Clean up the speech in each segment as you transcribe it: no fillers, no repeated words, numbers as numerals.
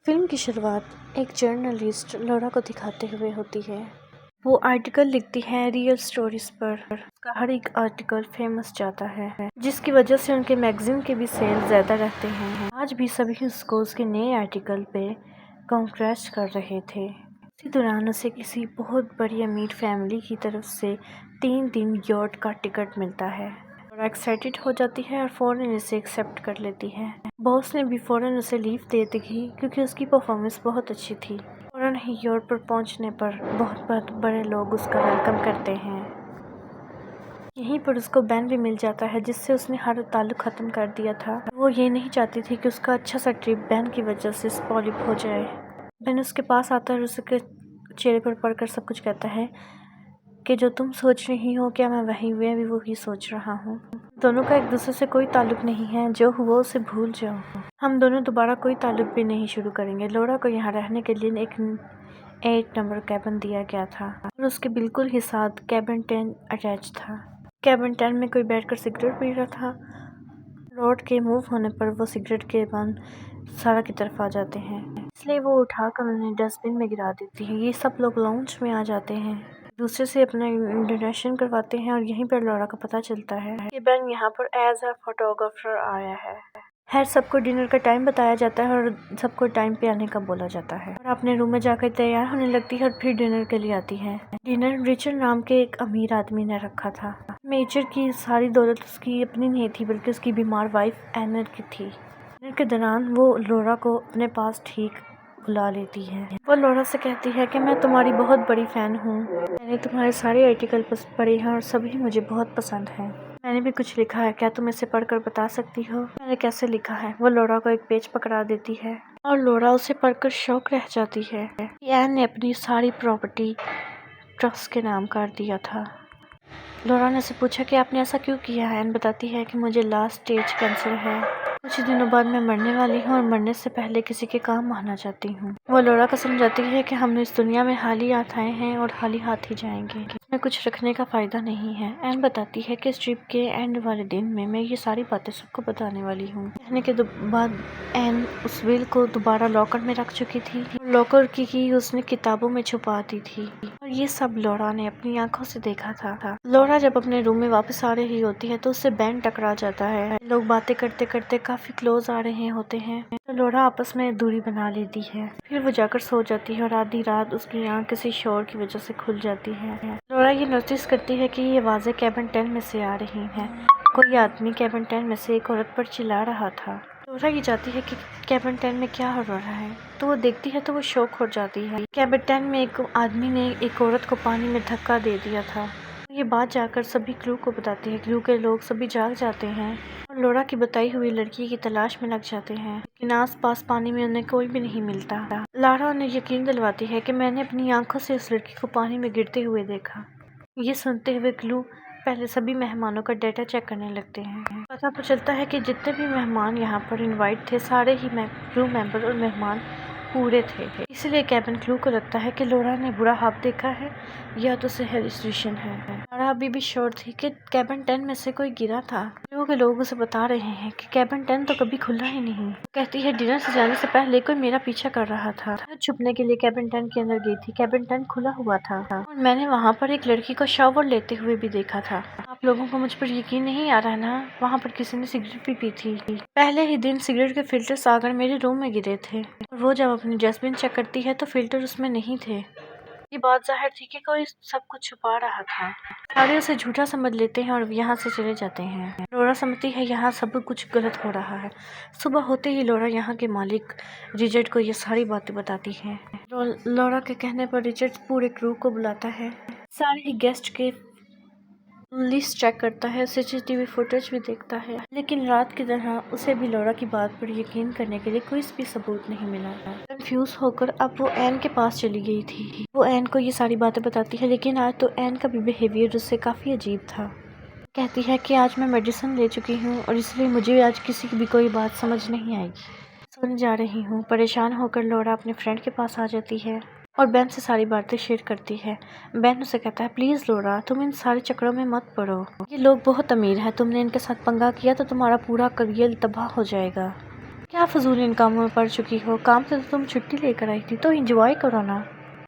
Film की शुरुआत एक जर्नलिस्ट लौरा को दिखाते हुए होती है। वो आर्टिकल लिखती है रियल स्टोरीज पर। उसका हर एक आर्टिकल फेमस जाता है, जिसकी वजह से उनके मैगजीन के भी सेल ज़्यादा रहते हैं। आज भी सभी उसको उसके नए आर्टिकल पे कॉन्ग्रेस्ट कर रहे थे। इसी दौरान उसे किसी बहुत बड़ी अमीर फैमिली की तरफ से 3 दिन यॉट का टिकट मिलता है और एक्साइटेड हो जाती है और फ़ौरन इसे एक्सेप्ट कर लेती है। बॉस ने भी फ़ौरन उसे लीव दे दी क्योंकि उसकी परफॉर्मेंस बहुत अच्छी थी। फ़ौरन ही यॉट पर पहुंचने पर बहुत बड़े लोग उसका वेलकम करते हैं। यहीं पर उसको बैन भी मिल जाता है, जिससे उसने हर ताल्लुक ख़त्म कर दिया था। वो ये नहीं चाहती थी कि उसका अच्छा सा ट्रिप बैन की वजह से स्पॉइल हो जाए। बैन उसके पास आता है और उसके चेहरे पर पढ़कर सब कुछ कहता है कि जो तुम सोच रही हो क्या मैं भी वही सोच रहा हूँ। दोनों का एक दूसरे से कोई ताल्लुक नहीं है, जो हुआ उसे भूल जाओ। हम दोनों दोबारा कोई ताल्लुक भी नहीं शुरू करेंगे। लौरा को यहाँ रहने के लिए एक 8 नंबर कैबिन दिया गया था और उसके बिल्कुल ही साथ कैबिन 10 अटैच था। कैबिन 10 में कोई बैठकर सिगरेट पी रहा था। रोड के मूव होने पर वो सिगरेट के बंद सड़क की तरफ आ जाते हैं, इसलिए वो उठाकर उन्हें डस्टबिन में गिरा देती है। ये सब लोग लाउंज में आ जाते हैं, दूसरे से अपना इंट्रोडक्शन करवाते हैं और यहीं पर लौरा को पता चलता है कि बैन यहाँ पर एज अ फोटोग्राफर आया है। सबको डिनर का टाइम बताया जाता है और सबको टाइम पे आने का बोला जाता है और अपने रूम में जाकर तैयार होने लगती है और फिर डिनर के लिए आती है। डिनर रिचर्ड नाम के एक अमीर आदमी ने रखा था। मेजर की सारी दौलत उसकी अपनी नहीं थी, बल्कि उसकी बीमार वाइफ एनर की थी। डिनर के दौरान वो लौरा को अपने पास ठीक बुला लेती है। वो लौरा से कहती है कि मैं तुम्हारी बहुत बड़ी फ़ैन हूँ। मैंने तुम्हारे सारे आर्टिकल पढ़े हैं और सभी मुझे बहुत पसंद हैं। मैंने भी कुछ लिखा है, क्या तुम इसे पढ़कर बता सकती हो मैंने कैसे लिखा है। वो लौरा को एक पेज पकड़ा देती है और लौरा उसे पढ़कर शौक रह जाती है। एन ने अपनी सारी प्रॉपर्टी ट्रस्ट के नाम कर दिया था। लौरा ने से पूछा कि आपने ऐसा क्यों किया। एन बताती है कि मुझे लास्ट स्टेज कैंसर है, कुछ दिनों बाद मैं मरने वाली हूँ और मरने से पहले किसी के काम आना चाहती हूँ। वो लौरा को समझाती है कि हम इस दुनिया में हाली हाथ आए हैं और हाली हाथ ही जाएंगे, इसमें कुछ रखने का फ़ायदा नहीं है। एन बताती है कि इस ट्रिप के एंड वाले दिन में मैं ये सारी बातें सबको बताने वाली हूँ। कहने के बाद एन उस विल को दोबारा लॉकर में रख चुकी थी। लॉकर की की उसने किताबों में छुपा दी थी और ये सब लौरा ने अपनी आंखों से देखा था। लौरा जब अपने रूम में वापस आ रही होती है तो उससे बैन टकरा जाता है। लोग बातें करते करते काफी क्लोज आ रहे होते हैं तो लौरा आपस में दूरी बना लेती है। फिर वो जाकर सो जाती है और आधी रात उसकी आंख किसी शोर की वजह से खुल जाती है। लौरा ये नोटिस करती है कि ये आवाज़ें कैबिन 10 में से आ रही हैं। कोई आदमी कैबिन 10 में से एक औरत पर चिल्ला रहा था। लौरा ये जाती है कि कैबिन 10 में क्या हो रहा है, तो वो देखती है तो वो शॉक हो जाती है। कैबिन 10 में एक आदमी ने एक औरत को पानी में धक्का दे दिया था। ये बात जाकर सभी क्रू को बताती है। क्रू के लोग सभी जाग जाते हैं और लौरा की बताई हुई लड़की की तलाश में लग जाते हैं, लेकिन आसपास पानी में उन्हें कोई भी नहीं मिलता। लौरा उन्हें यकीन दिलवाती है कि मैंने अपनी आंखों से उस लड़की को पानी में गिरते हुए देखा। ये सुनते हुए क्रू पहले सभी मेहमानों का डेटा चेक करने लगते हैं। पता तो चलता है कि जितने भी मेहमान यहाँ पर इनवाइट थे सारे ही क्रू मेंबर और मेहमान पूरे थे। इसलिए कैबिन क्रू को लगता है कि लौरा ने बुरा ख्वाब देखा है या तो उसे हेलुसिनेशन है। लौरा अभी भी श्योर थी कि कैबिन 10 में से कोई गिरा था। क्रू के लोग उसे बता रहे हैं कि कैबिन 10 तो कभी खुला ही नहीं। कहती है डिनर से जाने से पहले कोई मेरा पीछा कर रहा था। छुपने के लिए कैबिन 10 के अंदर गई थी। कैबिन 10 खुला हुआ था और मैंने वहाँ पर एक लड़की को शावर लेते हुए भी देखा था। आप लोगों को मुझ पर यकीन नहीं आ रहा ना, वहाँ पर किसी ने सिगरेट भी पी थी। पहले ही दिन सिगरेट के फिल्टर्स आकर मेरे रूम में गिरे थे और वो जब अपनी डस्टबिन चेक करती है तो फिल्टर उसमें नहीं थे। ये बात जाहिर थी कि कोई सब कुछ छुपा रहा था। सारे उसे झूठा समझ लेते हैं और यहाँ से चले जाते हैं। लौरा समझती है यहाँ सब कुछ गलत हो रहा है। सुबह होते ही लौरा यहाँ के मालिक रिचर्ड को ये सारी बातें बताती है। लौरा के कहने पर रिचर्ड पूरे क्रू को बुलाता है, सारे ही गेस्ट के लिस्ट चेक करता है, सीसीटीवी फुटेज भी देखता है, लेकिन रात की तरह उसे भी लौरा की बात पर यकीन करने के लिए कोई भी सबूत नहीं मिला। कंफ्यूज होकर अब वो एन के पास चली गई थी। वो एन को ये सारी बातें बताती है, लेकिन आज तो एन का भी बिहेवियर उससे काफ़ी अजीब था। कहती है कि आज मैं मेडिसिन ले चुकी हूँ और इसलिए मुझे आज किसी की भी कोई बात समझ नहीं आएगी। सोने जा रही हूँ। परेशान होकर लौरा अपने फ्रेंड के पास आ जाती है और बैन से सारी बातें शेयर करती है। बैन उसे कहता है प्लीज़ लौरा तुम इन सारे चक्करों में मत पड़ो, ये लोग बहुत अमीर हैं, तुमने इनके साथ पंगा किया तो तुम्हारा पूरा करियर तबाह हो जाएगा। क्या फजूल इन कामों में पड़ चुकी हो? काम से तो तुम छुट्टी लेकर आई थी, तो एंजॉय करो ना।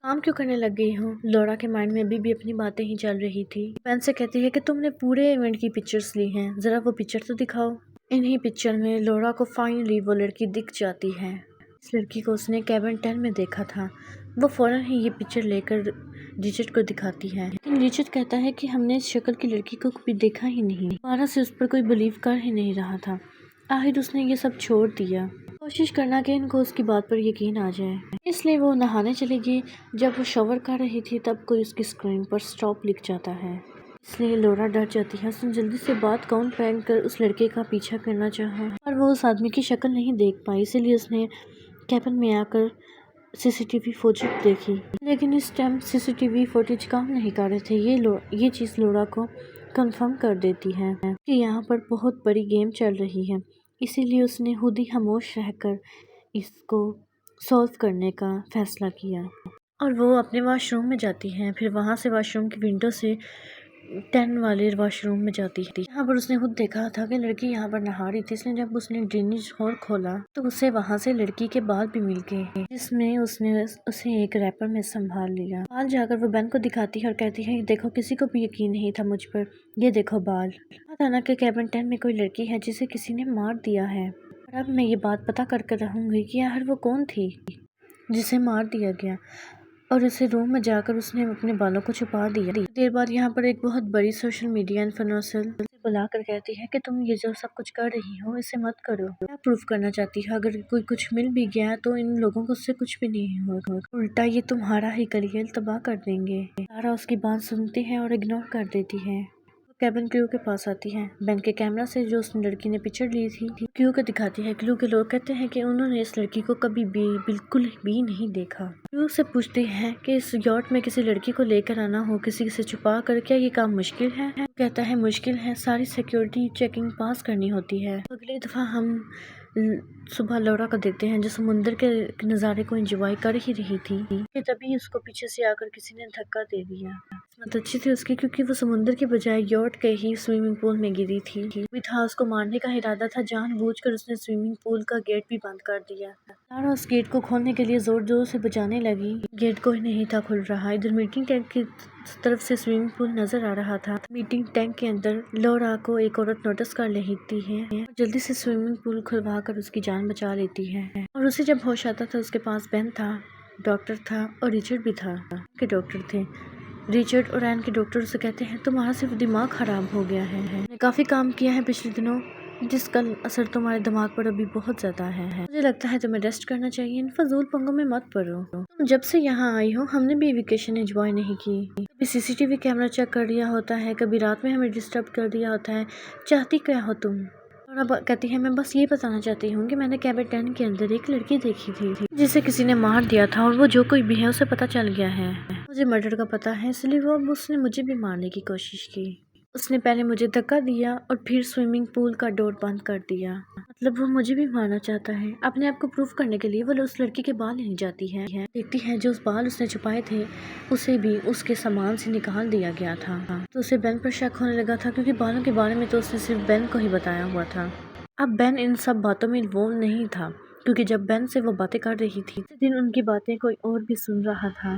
काम क्यों करने लग गई हो? लौरा के माइंड में अभी भी अपनी बातें ही चल रही थी। बेन से कहती है कि तुमने पूरे इवेंट की पिक्चर्स ली हैं, जरा वो पिक्चर तो दिखाओ। इन्हीं पिक्चर में लौरा को फाइनली वो लड़की दिख जाती है। इस लड़की को उसने केबिन 10 में देखा था। वो फौरन ही ये पिक्चर लेकर रिचर्ड को दिखाती है, लेकिन रिचर्ड कहता है कि हमने इस शक्ल की लड़की को कभी देखा ही नहीं। दोबारा से उस पर कोई बिलीव कर ही नहीं रहा था। आखिर उसने ये सब छोड़ दिया, कोशिश करना कि इनको उसकी बात पर यकीन आ जाए। इसलिए वो नहाने चली गई। जब वो शॉवर कर रही थी तब कोई उसकी स्क्रीन पर स्टॉप लिख जाता है। इसलिए लौरा डर जाती है। उसने जल्दी से बात काउंट पहन कर उस लड़के का पीछा करना चाहा, पर वो उस आदमी की शक्ल नहीं देख पाई। इसलिए उसने कैबिन में आकर सीसीटीवी फुटेज देखी, लेकिन इस टाइम सीसीटीवी फुटेज काम नहीं कर रहे थे। ये चीज़ लौरा को कंफर्म कर देती है कि यहाँ पर बहुत बड़ी गेम चल रही है। इसीलिए उसने खुद ही खामोश रहकर इसको सॉल्व करने का फैसला किया और वो अपने वॉशरूम में जाती हैं। फिर वहाँ से वॉशरूम की विंडो से 10 वाले वॉशरूम में जाती थी। यहाँ पर उसने खुद देखा था कि लड़की यहाँ पर नहा रही थी। इसलिए जब उसने ड्रेनेज होल खोला तो उसे वहाँ से लड़की के बाल भी मिल गए, जिसमें उसने उसे एक रैपर में संभाल लिया। बाल जाकर वो बेन को दिखाती है और कहती है, देखो किसी को भी यकीन नहीं था मुझ पर, ये देखो बाल। पता ना कि केबिन 10 में कोई लड़की है जिसे किसी ने मार दिया है। और अब मैं ये बात पता करके रहूंगी कि आखिर वो कौन थी जिसे मार दिया गया। और उसे रूम में जाकर उसने अपने बालों को छुपा दिया। देर बाद यहाँ पर एक बहुत बड़ी सोशल मीडिया इन्फ्लुएंसर बुलाकर कहती है कि तुम ये जो सब कुछ कर रही हो इसे मत करो। क्या प्रूफ करना चाहती है? अगर कोई कुछ मिल भी गया तो इन लोगों को उससे कुछ भी नहीं होगा, उल्टा ये तुम्हारा ही करियर तबाह कर देंगे। सारा उसकी बात सुनती है और इग्नोर कर देती है। केबिन क्रू के पास आती है। बेन के कैमरा से जो उस लड़की ने पिक्चर ली थी क्रू को दिखाती है। क्रू के लोग कहते हैं कि उन्होंने इस लड़की को कभी भी बिल्कुल भी नहीं देखा। क्रू से पूछते हैं कि इस यॉट में किसी लड़की को लेकर आना हो किसी से छुपा कर, क्या ये काम मुश्किल है? कहता है मुश्किल है, सारी सिक्योरिटी चेकिंग पास करनी होती है। अगली दफा हम सुबह लौरा को देखते हैं जो समुद्र के नज़ारे को एंजॉय कर ही रही थी कि तभी उसको पीछे से आकर किसी ने धक्का दे दिया। किस्मत अच्छी थी उसकी, क्योंकि वो समुद्र के बजाय यॉट के ही स्विमिंग पूल में गिरी थी। भी था उसको मारने का इरादा था, जानबूझकर उसने स्विमिंग पूल का गेट भी बंद कर दिया। लौरा उस गेट को खोलने के लिए जोर जोर से बजाने लगी। गेट कोई नहीं था खुल रहा। इधर मीटिंग टैंक की तरफ से स्विमिंग पूल नजर आ रहा था। मीटिंग टैंक के अंदर लौरा को एक औरत नोटिस कर लेती है, जल्दी से स्विमिंग पूल खुलवा कर उसकी जान बचा लेती है। और उसे जब होश आता था उसके पास बेन था, डॉक्टर था और रिचर्ड भी था के डॉक्टर थे। रिचर्ड और एन के डॉक्टर उसे कहते हैं तुम्हारा सिर्फ दिमाग खराब हो गया है, काफी काम किया है पिछले दिनों जिसका असर तुम्हारे दिमाग पर अभी बहुत ज्यादा है। मुझे लगता है तुम्हें रेस्ट करना चाहिए, इन फजूल पंगों में मत पड़ो। तुम जब से यहाँ आई हो हमने भी वेकेशन एंजॉय नहीं की। कभी सीसीटीवी कैमरा चेक कर दिया होता है, कभी रात में हमें डिस्टर्ब कर दिया होता है। चाहती क्या हो तुम? और अब कहती है मैं बस ये बताना चाहती हूँ कि मैंने केबिन 10 के अंदर एक लड़की देखी थी जिसे किसी ने मार दिया था और वो जो कोई भी है उसे पता चल गया है। मुझे मर्डर का पता है, इसलिए वो अब उसने मुझे भी मारने की कोशिश की। उसने पहले मुझे धक्का दिया और फिर स्विमिंग पूल का डोर बंद कर दिया। मतलब वो मुझे भी मारना चाहता है। अपने आप को प्रूफ करने के लिए वो उस लड़की के बाल नहीं जाती है, देखती है जो उस बाल उसने छुपाए थे उसे भी उसके सामान से निकाल दिया गया था। तो उसे बेन पर शक होने लगा था, क्योंकि बालों के बारे में तो उसने सिर्फ बेन को ही बताया हुआ था। अब बेन इन सब बातों में इन्वॉल्व नहीं था, क्योंकि जब बेन से वो बातें कर रही थी उस दिन उनकी बातें कोई और भी सुन रहा था।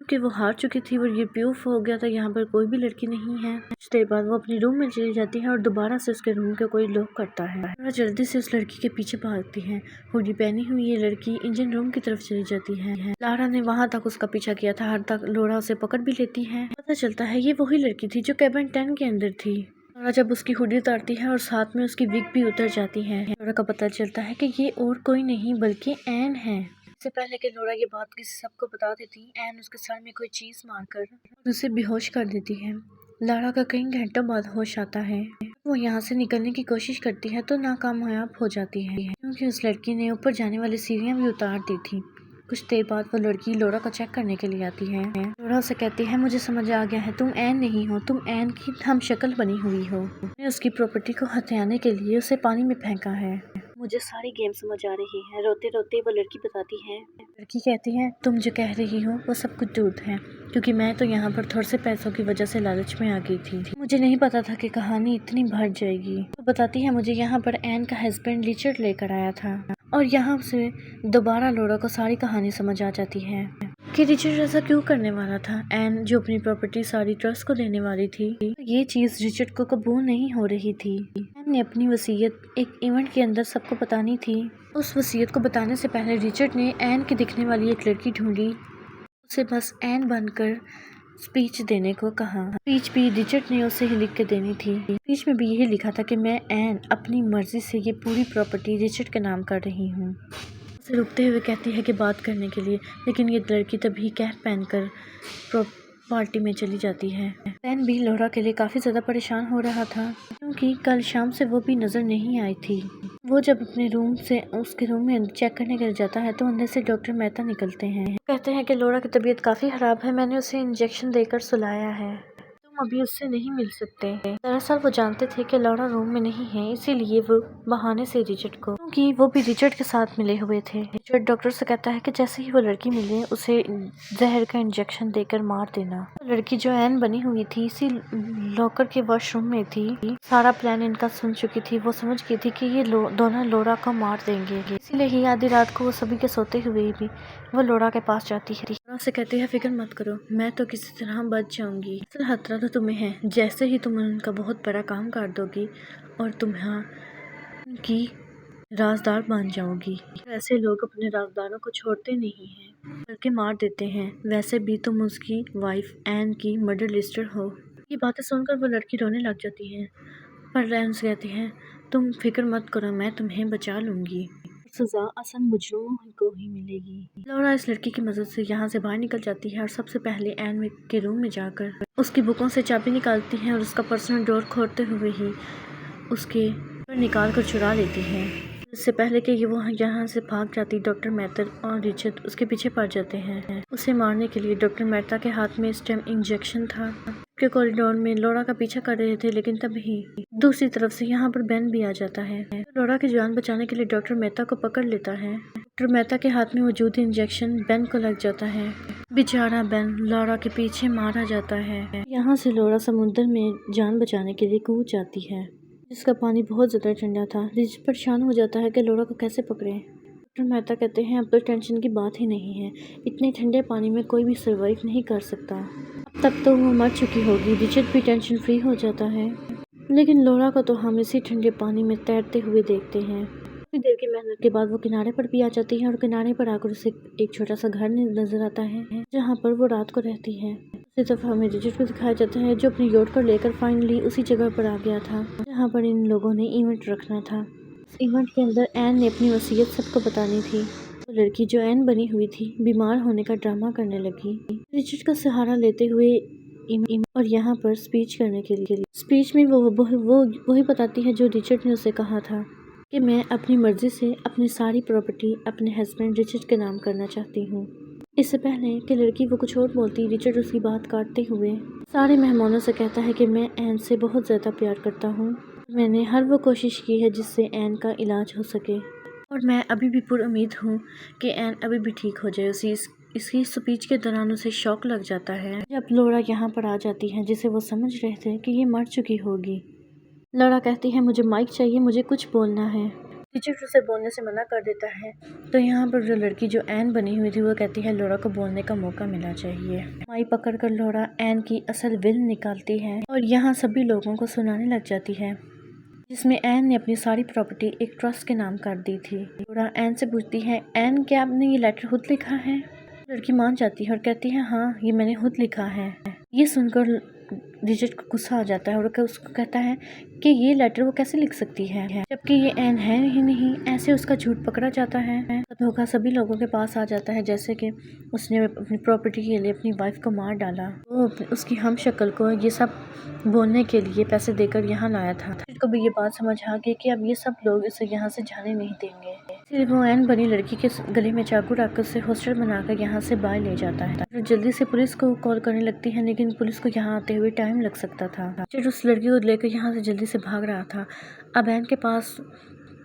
क्योंकि वो हार चुकी थी और ये प्रूफ हो गया था यहाँ पर कोई भी लड़की नहीं है। कुछ देर बाद वो अपने रूम में चली जाती है और दोबारा से उसके रूम के कोई लॉक करता है। और जल्दी से उस लड़की के पीछे भागती है। हुडी पहनी हुई ये लड़की इंजन रूम की तरफ चली जाती है। लारा ने वहां तक उसका पीछा किया था, हर तक लौरा उसे पकड़ भी लेती है। पता चलता है ये वही लड़की थी जो केबिन 10 के अंदर थी। लौरा जब उसकी हुडी उतारती है और साथ में उसकी विग भी उतर जाती है, लौरा का पता चलता है कि ये और कोई नहीं बल्कि एन है। इससे पहले कि लौरा ये बात किसी सबको बता देती, एन उसके सर में कोई चीज मारकर उसे बेहोश कर देती है। लारा का कई घंटों बाद होश आता है। वो यहाँ से निकलने की कोशिश करती है तो नाकामयाब हो जाती है, क्योंकि उस लड़की ने ऊपर जाने वाली सीढ़ियाँ भी उतार दी थी। कुछ देर बाद वो लड़की लौरा को चेक करने के लिए आती है। लौरा उसे कहती है मुझे समझ आ गया है, तुम एन नहीं हो, तुम एन की हम शक्ल बनी हुई हो। उसने उसकी प्रॉपर्टी को हथियाने के लिए उसे पानी में फेंका है। मुझे सारी गेम समझ आ रही है, रोते रोते वो लड़की बताती है। लड़की कहती है तुम जो कह रही हो वो सब कुछ झूठ है, क्योंकि मैं तो यहाँ पर थोड़े से पैसों की वजह से लालच में आ गई थी। मुझे नहीं पता था कि कहानी इतनी बढ़ जाएगी। तो बताती है मुझे यहाँ पर एन का हस्बैंड रिचर्ड लेकर आया था। और यहाँ से दोबारा लोरा को सारी कहानी समझ आ जाती है कि रिचर्ड ऐसा क्यों करने वाला था। एन जो अपनी प्रॉपर्टी सारी ट्रस्ट को देने वाली थी, ये चीज रिचर्ड को कबूल नहीं हो रही थी। एन ने अपनी वसीयत एक इवेंट के अंदर सबको बतानी थी। उस वसीयत को बताने से पहले रिचर्ड ने एन की दिखने वाली एक लड़की ढूंढी, उसे बस एन बनकर स्पीच देने को कहा। स्पीच भी रिचर्ड ने उसे ही लिख के देनी थी। स्पीच में भी यही लिखा था कि मैं एन अपनी मर्जी से ये पूरी प्रॉपर्टी रिचर्ड के नाम कर रही हूँ। उसे रुकते हुए कहती है कि बात करने के लिए, लेकिन ये लड़की तभी कैप पहनकर पार्टी में चली जाती है। एन भी लोरा के लिए काफ़ी ज़्यादा परेशान हो रहा था क्योंकि कल शाम से वो भी नज़र नहीं आई थी। वो जब अपने रूम से उसके रूम में चेक करने के लिए जाता है तो अंदर से डॉक्टर मेहता निकलते हैं। कहते हैं कि लोरा की तबीयत काफ़ी ख़राब है, मैंने उसे इंजेक्शन देकर सुलाया है, तुम अभी उससे नहीं मिल सकते। दरअसल वो जानते थे कि लोरा रूम में नहीं है, इसीलिए वो बहाने से रिचर्ड को, क्योंकि वो भी रिचर्ड के साथ मिले हुए थे। रिचर्ड डॉक्टर से कहता है कि जैसे ही वो लड़की मिले उसे जहर का इंजेक्शन देकर मार देना। लड़की जो एन बनी हुई थी इसी लॉकर के वॉशरूम में थी। सारा प्लान इनका सुन चुकी थी। वो समझ गई थी कि ये दोनों लोरा को मार देंगे, इसीलिए ही आधी रात को वो सभी के सोते हुए भी वो लोरा के पास जाती है। लोरा से कहती है फिक्र मत करो, मैं तो किसी तरह बच जाऊंगी। असल खतरा तो तुम्हें है, जैसे ही तुम उनका बहुत बड़ा काम कर दोगी और तुम्हारी राजदार बन जाओगी। ऐसे लोग अपने राजदारों को छोड़ते नहीं हैं बल्कि मार देते हैं। वैसे भी तुम उसकी वाइफ एन की मर्डर लिस्टर हो। ये बातें सुनकर वो लड़की रोने लग जाती है, पर एन से कहती है तुम फिक्र मत करो, मैं तुम्हें बचा लूंगी, सजा असल मुजरिमों को ही मिलेगी। लोरा इस लड़की की मदद से यहाँ से बाहर निकल जाती है और सबसे पहले एन के रूम में जाकर उसकी बुकों से चाबी निकालती है और उसका पर्सनल डोर खोलते हुए ही उसके निकाल कर चुरा लेती है। इससे पहले कि वो यहाँ से भाग जाती, डॉक्टर मेहता और रिचर्ड उसके पीछे पड़ जाते हैं। उसे मारने के लिए डॉक्टर मेहता के हाथ में इस टाइम इंजेक्शन था। के कॉरिडोर में लोरा का पीछा कर रहे थे, लेकिन तभी दूसरी तरफ से यहाँ पर बेन भी आ जाता है। लोरा की जान बचाने के लिए डॉक्टर मेहता को पकड़ लेता है। डॉक्टर मेहता के हाथ में मौजूद इंजेक्शन बेन को लग जाता है। बेचारा बेन लोरा के पीछे मारा जाता है। यहाँ से लोरा समुद्र में जान बचाने के लिए कूद जाती है, जिसका पानी बहुत ज़्यादा ठंडा था। रिचर्ड परेशान हो जाता है कि लोरा को कैसे पकड़े। डॉक्टर मेहता कहते हैं अब तो टेंशन की बात ही नहीं है, इतने ठंडे पानी में कोई भी सर्वाइव नहीं कर सकता, अब तक तो वो मर चुकी होगी। रिचर्ड भी टेंशन फ्री हो जाता है, लेकिन लोरा को तो हम इसी ठंडे पानी में तैरते हुए देखते हैं। कुछ देर की मेहनत के बाद वो किनारे पर भी आ जाती है और किनारे पर आकर उसे एक छोटा सा घर नजर आता है जहाँ पर वो रात को रहती है। इसी तरफ हमें रिचर्ड को दिखाया जाता है जो अपनी योट को लेकर फाइनली उसी जगह पर आ गया था जहाँ पर इन लोगों ने इवेंट रखना था। इस इवेंट के अंदर एन ने अपनी वसीयत सबको बतानी थी। तो लड़की जो एन बनी हुई थी बीमार होने का ड्रामा करने लगी। रिचर्ड का सहारा लेते हुए और यहाँ पर स्पीच करने के लिए स्पीच में वो वही बताती है जो रिचर्ड ने उसे कहा था कि मैं अपनी मर्जी से अपनी सारी प्रॉपर्टी अपने हस्बैंड रिचर्ड के नाम करना चाहती हूँ। इससे पहले कि लड़की वो कुछ और बोलती, रिचर्ड उसकी बात काटते हुए सारे मेहमानों से कहता है कि मैं एन से बहुत ज़्यादा प्यार करता हूँ। मैंने हर वो कोशिश की है जिससे एन का इलाज हो सके और मैं अभी भी पूरी उम्मीद हूँ कि एन अभी भी ठीक हो जाए। इसकी स्पीच के दौरान उसे शौक लग जाता है जब लोरा यहाँ पर आ जाती है, जिसे वो समझ रहे थे कि ये मर चुकी होगी। लोरा कहती है मुझे माइक चाहिए, मुझे कुछ बोलना है। रिचर्ड उसे बोलने से मना कर देता है। तो यहाँ पर जो लड़की जो एन बनी हुई थी वो कहती है लोरा को बोलने का मौका मिलना चाहिए। माइक पकड़कर लोरा एन की असल विल निकालती है और यहाँ सभी लोगों को सुनाने लग जाती है, जिसमें एन ने अपनी सारी प्रॉपर्टी एक ट्रस्ट के नाम कर दी थी। लोरा एन से पूछती है एन क्या आपने ये लेटर खुद लिखा है। लड़की मान जाती है और कहती है हाँ ये मैंने खुद लिखा है। ये सुनकर रिचर्ड को गुस्सा आ जाता है और उसको कहता है कि ये लेटर वो कैसे लिख सकती है जबकि ये एन है ही नहीं। ऐसे उसका झूठ पकड़ा जाता है। धोखा सभी लोगों के पास आ जाता है, जैसे कि उसने अपनी प्रॉपर्टी के लिए अपनी वाइफ को मार डाला। वो उसकी हम शक्ल को ये सब बोलने के लिए पैसे देकर यहाँ लाया था। रिचर्ड को भी ये बात समझ आ गई कि अब ये सब लोग इसे यहाँ से जाने नहीं देंगे, इसलिए वो एन बनी लड़की के गले में चाकू रखकर उसे हॉस्टल बनाकर यहाँ से बाहर ले जाता है। तो जल्दी से पुलिस को कॉल करने लगती है, लेकिन पुलिस को यहाँ आते हुए टाइम लग सकता था। रिचर्ड उस लड़की को लेकर यहाँ से जल्दी से भाग रहा था। अब एन के पास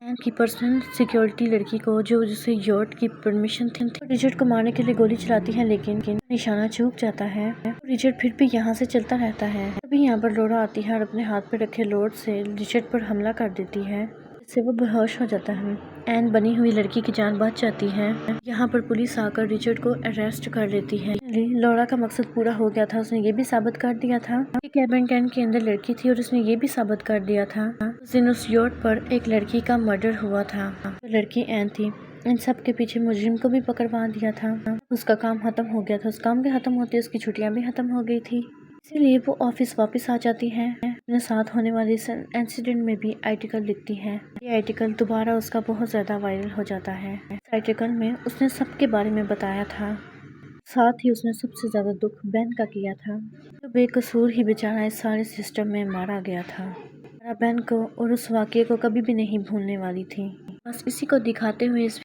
एन की पर्सनल सिक्योरिटी लड़की को जिसे यॉट की परमिशन थी रिचर्ड को मारने के लिए गोली चलाती है, लेकिन निशाना चूक जाता है। रिचर्ड फिर भी यहाँ से चलता रहता है। अभी यहाँ पर लोरा आती है और अपने हाथ पर रखे लोड से रिचर्ड पर हमला कर देती है, से वो बेहोश हो जाता है। एन बनी हुई लड़की की जान बच जाती है। यहाँ पर पुलिस आकर रिचर्ड को अरेस्ट कर लेती है। लॉरा का मकसद पूरा हो गया था। उसने ये भी साबित कर दिया था कि केबिन 10 के अंदर लड़की थी और उसने ये भी साबित कर दिया था उस दिन उस याcht पर एक लड़की का मर्डर हुआ था। तो लड़की एन थी। इन सब के पीछे मुजरिम को भी पकड़वा दिया था। उसका काम खत्म हो गया था। उस काम के खत्म होते उसकी छुट्टियां भी खत्म हो गई थी। इसीलिए वो ऑफिस वापस आ जाती है। अपने साथ होने वाले इस इंसिडेंट में भी आर्टिकल लिखती है। ये आर्टिकल दोबारा उसका बहुत ज्यादा वायरल हो जाता है। इस आर्टिकल में उसने सबके बारे में बताया था। साथ ही उसने सबसे ज्यादा दुख बेन का किया था, तो बेकसूर ही बेचारा इस सारे सिस्टम में मारा गया था। बेन को और उस वाक़ये को कभी भी नहीं भूलने वाली थी। बस इसी को दिखाते हुए इस